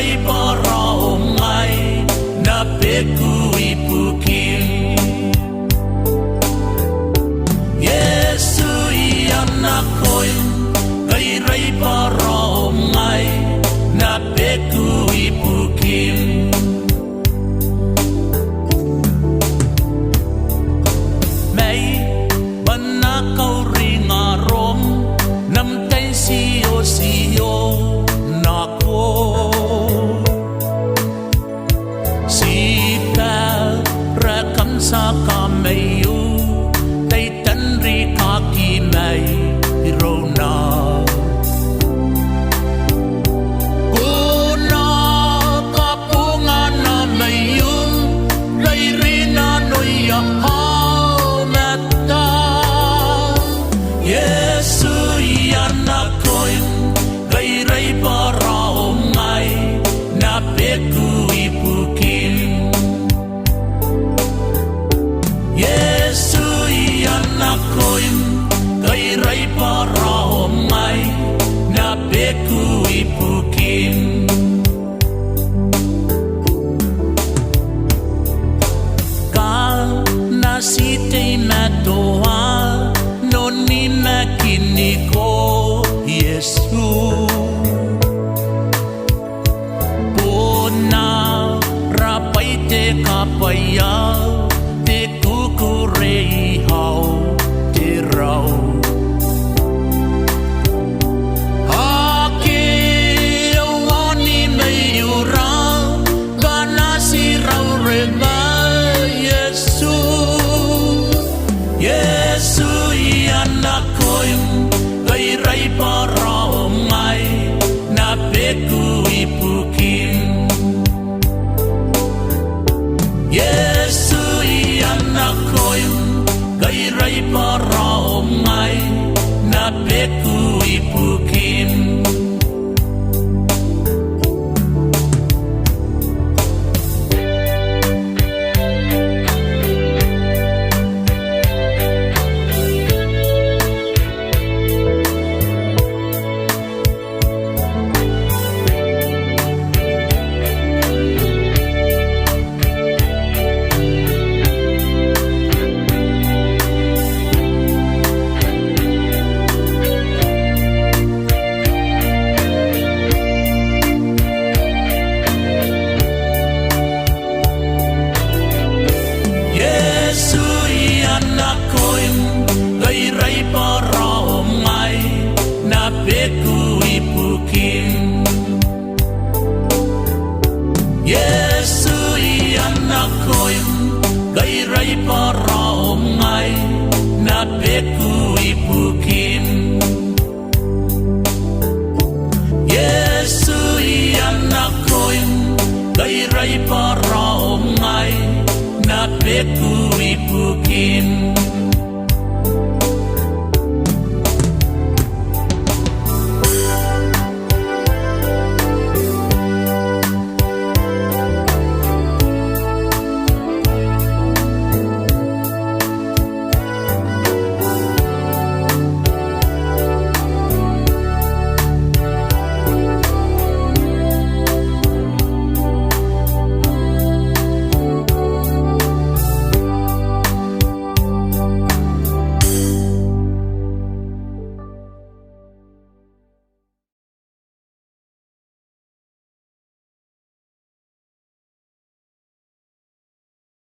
rai para ngai na peku ipukim Yesu ianakoin kai rai para ngai na peku ipukim Mai bana kau ringa rom nam tai sio sio nako Sita rakam sa kamayu tai tanri kaki mai rona Kuna kapunga na mayum lai rina noya mata Yesu ianakoin kai rai para ngai na peku ipukim Yesu ianakoin kai rai para ngai na peku ipukim Ka nasite matoa noni makini ko Yesu Pona rapai te kapaya te kukurei hau te rau Hake awani mayura kana si rau reba Yesu Yesu ianakoin kai rai para ngai na peku ipukim Yesu ianakoin kai rai para ngai na peku ipukim Yesu ianakoin kai rai para ngai na peku ipukim Yesu ianakoin kai rai para ngai na peku ipukim Yesu ianakoin kai rai para ngai na peku ipukim